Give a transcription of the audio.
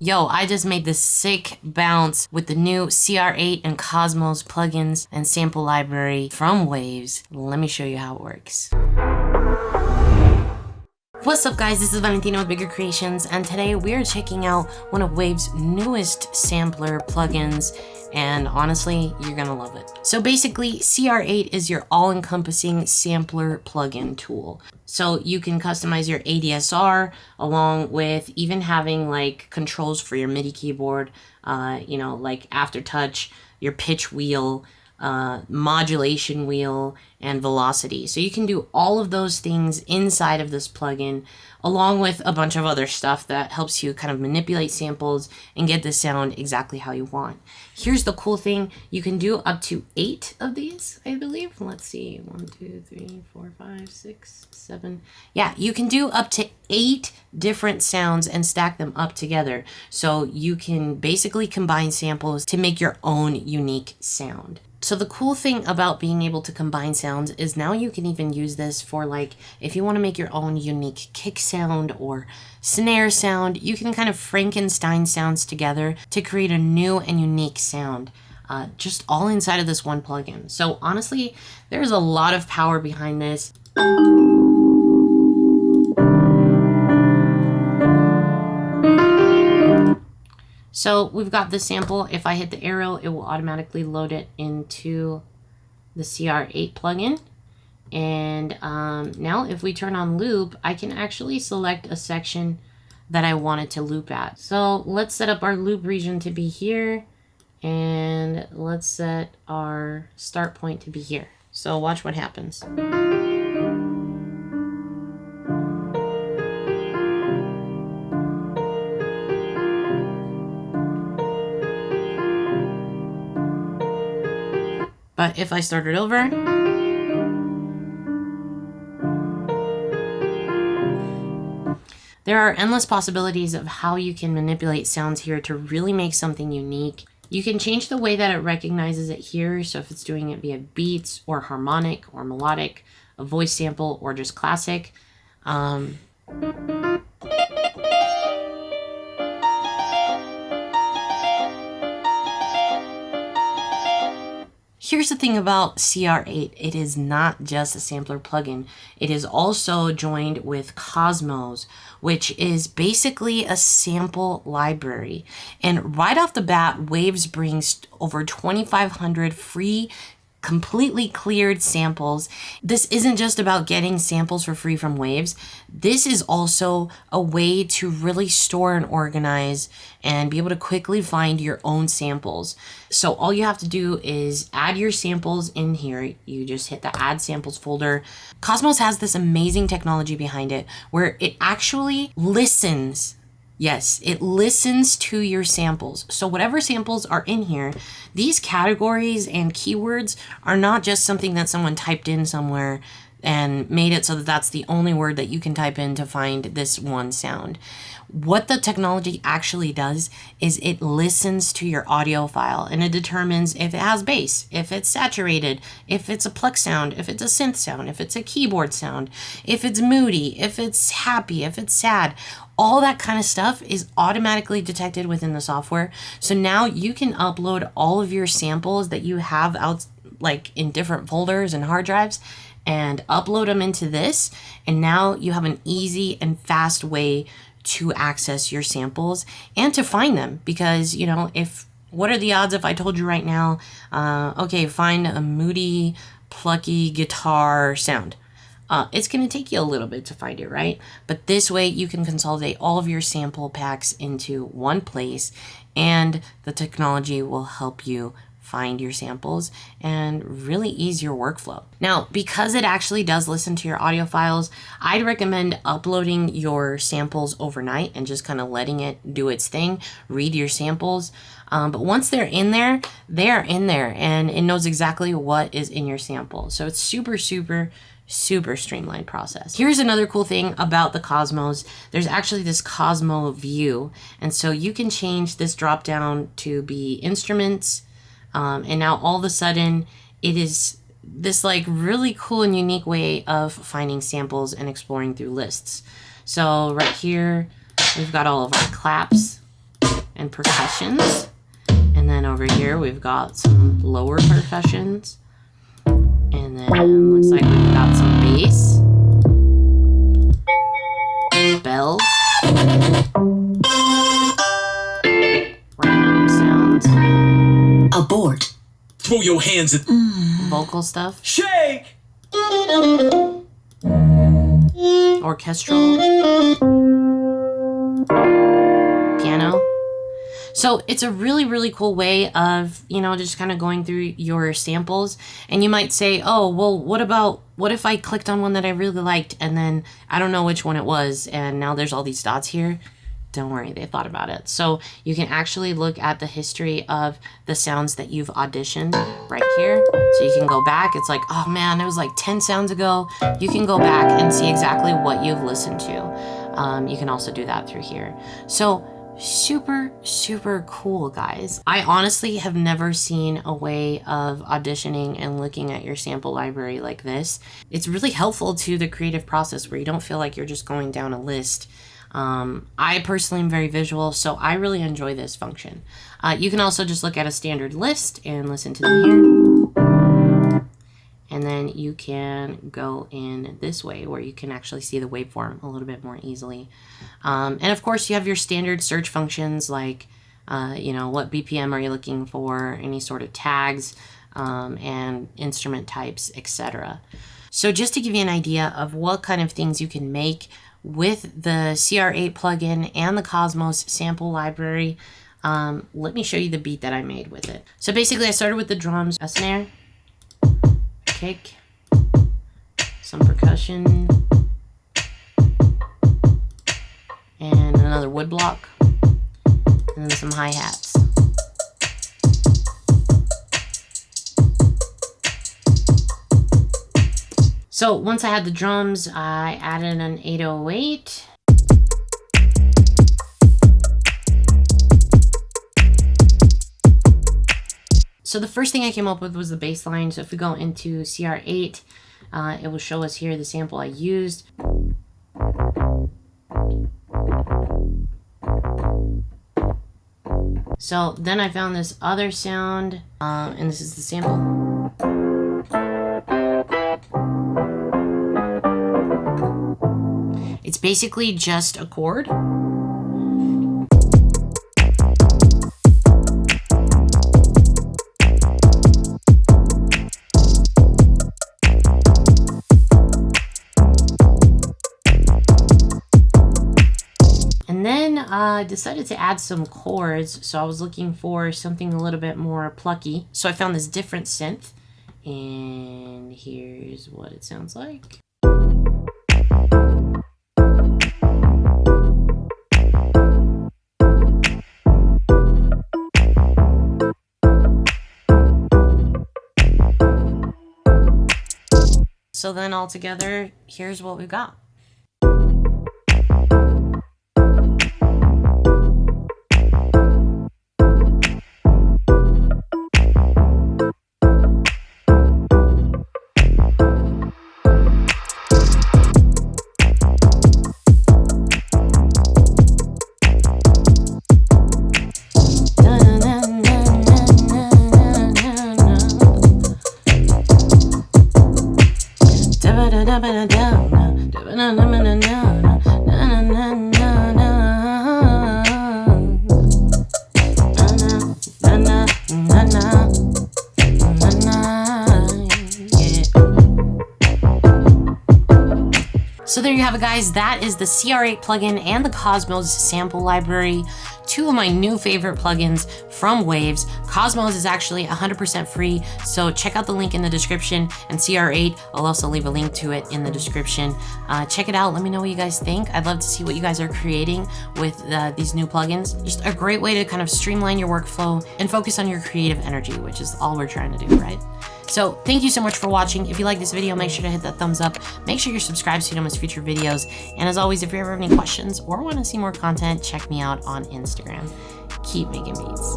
Yo, I just made this sick bounce with the new CR8 and Cosmos plugins and sample library from Waves. Let me show you how it works. What's up guys, this is Valentina with Bigger Creations, and today we are checking out one of Waves' newest sampler plugins, and honestly, you're gonna love it. So basically, CR8 is your all-encompassing sampler plugin tool. So you can customize your ADSR along with even having like controls for your MIDI keyboard, like aftertouch, your pitch wheel, modulation wheel, and velocity. So you can do all of those things inside of this plugin, along with a bunch of other stuff that helps you kind of manipulate samples and get the sound exactly how you want. Here's the cool thing. You can do up to 8 of these, I believe. Let's see. 1, 2, 3, 4, 5, 6, 7. Yeah, you can do up to 8 different sounds and stack them up together. So you can basically combine samples to make your own unique sound. So the cool thing about being able to combine sounds is now you can even use this for, like, if you want to make your own unique kick sound or snare sound, you can kind of Frankenstein sounds together to create a new and unique sound, just all inside of this one plugin. So honestly, there's a lot of power behind this. So we've got this sample. If I hit the arrow, it will automatically load it into the CR8 plugin. And now if we turn on loop, I can actually select a section that I want it to loop at. So let's set up our loop region to be here. And let's set our start point to be here. So watch what happens. But if I start it over, there are endless possibilities of how you can manipulate sounds here to really make something unique. You can change the way that it recognizes it here. So if it's doing it via beats or harmonic or melodic, a voice sample, or just classic. Here's the thing about CR8, it is not just a sampler plugin. It is also joined with Cosmos, which is basically a sample library. And right off the bat, Waves brings over 2,500 free, completely cleared samples. This isn't just about getting samples for free from Waves. This is also a way to really store and organize and be able to quickly find your own samples. So all you have to do is add your samples in here. You just hit the add samples folder. Cosmos has this amazing technology behind it where it actually listens. Yes, it listens to your samples. So whatever samples are in here, these categories and keywords are not just something that someone typed in somewhere and made it so that that's the only word that you can type in to find this one sound. What the technology actually does is it listens to your audio file and it determines if it has bass, if it's saturated, if it's a pluck sound, if it's a synth sound, if it's a keyboard sound, if it's moody, if it's happy, if it's sad. All that kind of stuff is automatically detected within the software. So now you can upload all of your samples that you have out, like in different folders and hard drives, and upload them into this. And now you have an easy and fast way to access your samples and to find them. Because, what are the odds if I told you right now, okay, find a moody, plucky guitar sound? It's going to take you a little bit to find it, right? But this way you can consolidate all of your sample packs into one place, and the technology will help you find your samples and really ease your workflow. Now, because it actually does listen to your audio files, I'd recommend uploading your samples overnight and just kind of letting it do its thing, read your samples. But once they're in there, and it knows exactly what is in your sample. So it's super streamlined process. Here's another cool thing about the Cosmos. There's actually this Cosmo view. And so you can change this drop down to be instruments. And now all of a sudden it is this like really cool and unique way of finding samples and exploring through lists. So right here, we've got all of our claps. and percussions. And then over here, we've got some lower percussions. And then looks like we've got some bass. Bells. Random sounds. Abort. Throw your hands at vocal stuff. Shake. Orchestral. Piano. So it's a really, really cool way of, you know, just kind of going through your samples. And you might say, oh, well, what if I clicked on one that I really liked and then I don't know which one it was and now there's all these dots here? Don't worry, they thought about it. So you can actually look at the history of the sounds that you've auditioned right here. So you can go back. It's like, oh man, it was like 10 sounds ago. You can go back and see exactly what you've listened to. You can also do that through here. So super, super cool, guys. I honestly have never seen a way of auditioning and looking at your sample library like this. It's really helpful to the creative process where you don't feel like you're just going down a list. I personally am very visual, so I really enjoy this function. You can also just look at a standard list and listen to them here. And then you can go in this way where you can actually see the waveform a little bit more easily. And of course, you have your standard search functions like, you know, what BPM are you looking for, any sort of tags, and instrument types, etc. So just to give you an idea of what kind of things you can make with the CR8 plugin and the Cosmos sample library, let me show you the beat that I made with it. So basically I started with the drums, a snare, kick, some percussion, and another wood block, and then some hi-hats. So once I had the drums, I added an 808. So the first thing I came up with was the bass line. So if we go into CR8, it will show us here the sample I used. So then I found this other sound, and this is the sample. It's basically just a chord. And then I decided to add some chords, so I was looking for something a little bit more plucky. So I found this different synth, and here's what it sounds like. So then all together, here's what we've got. So there you have it, guys. That is the CR8 plugin and the Cosmos sample library. Two of my new favorite plugins from Waves. Cosmos is actually 100% free, so check out the link in the description, and CR8, I'll also leave a link to it in the description. Check it out. Let me know what you guys think. I'd love to see what you guys are creating with these new plugins. Just a great way to kind of streamline your workflow and focus on your creative energy, which is all we're trying to do, right? So thank you so much for watching. If you like this video, make sure to hit that thumbs up. Make sure you're subscribed so you don't miss future videos. And as always, if you ever have any questions or want to see more content, check me out on Instagram. Keep making beats.